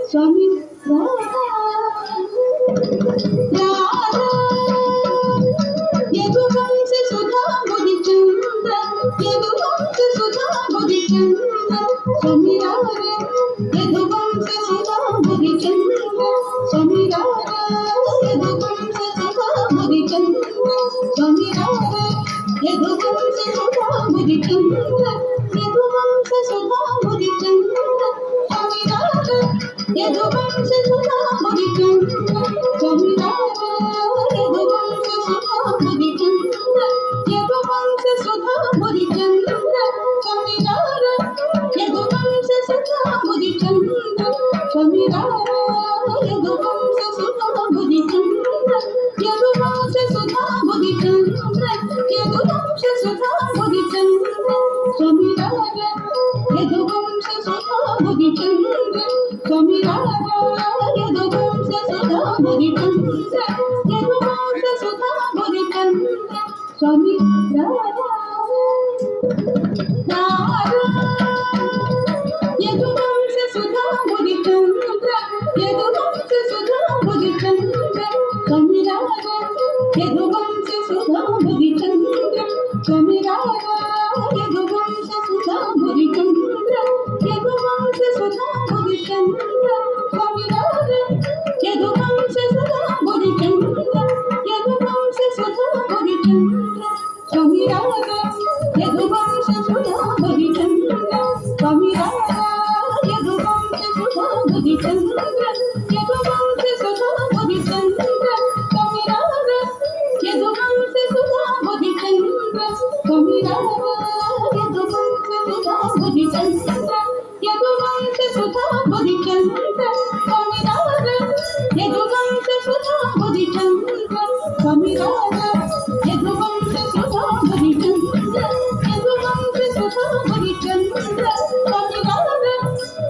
స్వామి యదువంశ సుధా బుద్ధి చంద్ర యదువంశ సుధా బుద్ధి చంద్ర సమీరార యదువంశ సుధా బుద్ధి చంద్ర సమీరార యదువంశ సుధా బుద్ధి చంద్ర సమీరార యదువంశ సుధా బుద్ధి చంద్ర యదువంశ సుధా బుద్ధి చంద్ర సమీరార యదువంశ సుధా బుద్ధి చంద్ర సమీరార యదువంశ సుధా బుద్ధి చంద్ర యదువంశ సుధా బుద్ధి చంద్ర సమీరార యదువంశ సుధా బుద్ధి చంద్ర సమీరార యదువంశ సుధా బుద్ధి చంద్ర యదువంశ సుధా బుద్ధి చంద్ర యదువంశ సుధా బుద్ధి చంద్ర సమీరార యదువంశ సుధా బుద్ధి చంద్ర సమీరార యదువంశ సుధా బుద్ధి చంద్ర యదువంశ సుధా బుద్ధి చంద్ర సమీరార యదువంశ సుధా బుద్ధి చంద్ర యదువంశ సుధా బుద్ధి చంద్ర సమీరార యదువంశ సుధా బుద్ధి చంద్ర సమీరార యదువంశ సుధా బుద్ధి చంద్ర యదువంశ సుధా బుద్ధి చంద్ర సమీరార యదువంశ సుధా బుద్ధి చంద్ర యదువంశ సుధా బుద్ధి చంద్ర సమీరార యదువంశ సుధా బుద్ధి చంద్ర సమీరార యదువంశ సుధా బుద్ధి చంద్ర యదువంశ సుధా బుద్ధి చంద్ర సమీరార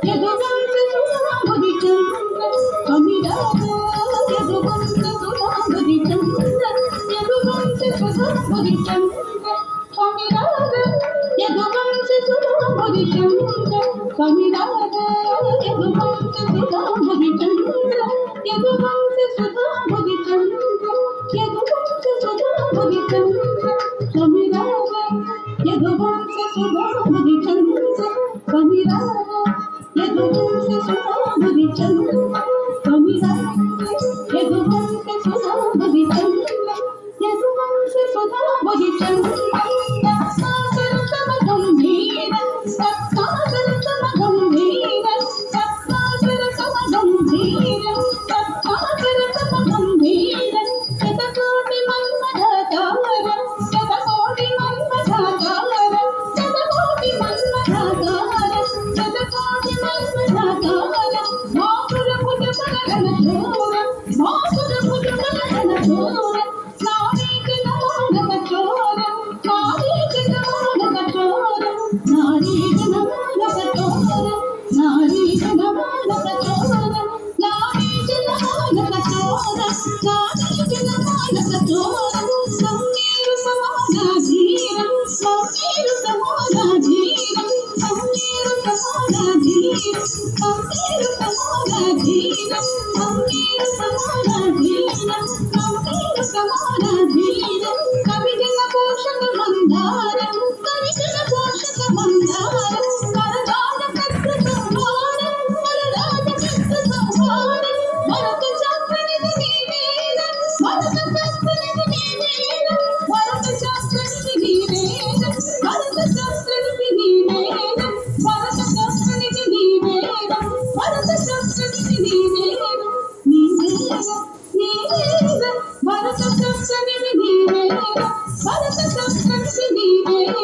యదువంశ సుధా బుద్ధి చంద్ర సమీరార యదువంశ సుధా బుద్ధి చంద్ర యదువంశ సుధా బుద్ధి చంద్ర సమీరార యదువంశ సుధా బుద్ధి చంద్ర సమీరార యదువంశ సుధా బుద్ధి చంద్ర యదువంశ సుధా బుద్ధి చంద్ర సమీరార యదువంశ సుధా బుద్ధి చంద్ర సమీరార యదువంశ సుధా బుద్ధి చంద్ర యదువంశ సుధా బుద్ధి చంద్ర సమీరార యదువంశ సుధా బుద్ధి చంద్ర సమీరార యదువంశ సుధా బుద్ధి చంద్ర యదువంశ సుధా బుద్ధి చంద్ర యదువంశ సుధా బుద్ధి చంద్ర సమీరార యదువంశ సుధా బుద్ధి చంద్ర సమీరార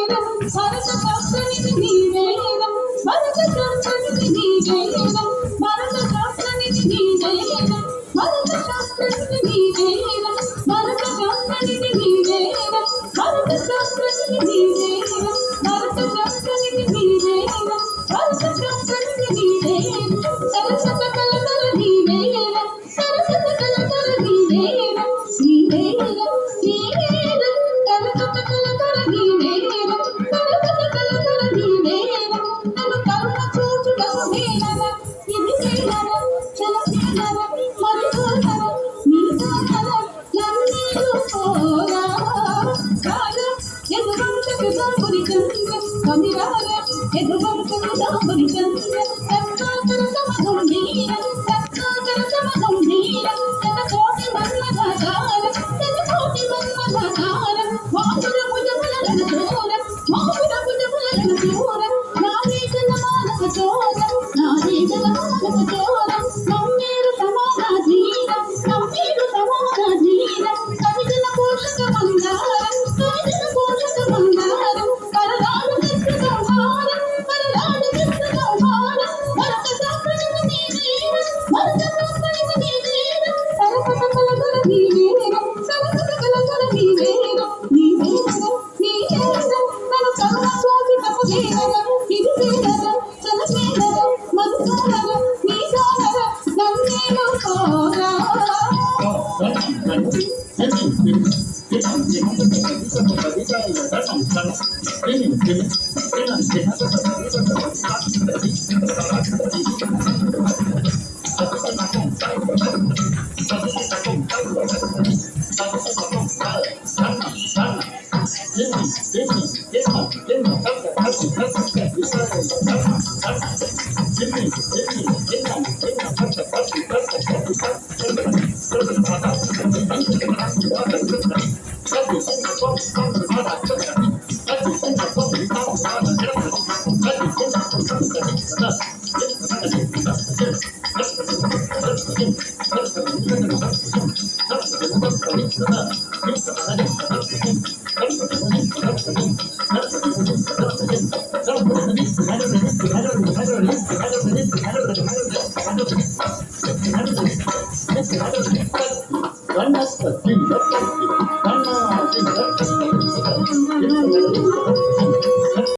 యదువంశ సుధా బుద్ధి చంద్ర సమీరార యదువంశ సుధా బుద్ధి చంద్ర యదువంశ సుధా బుద్ధి చంద్ర నీవేరా పోరా One has the thing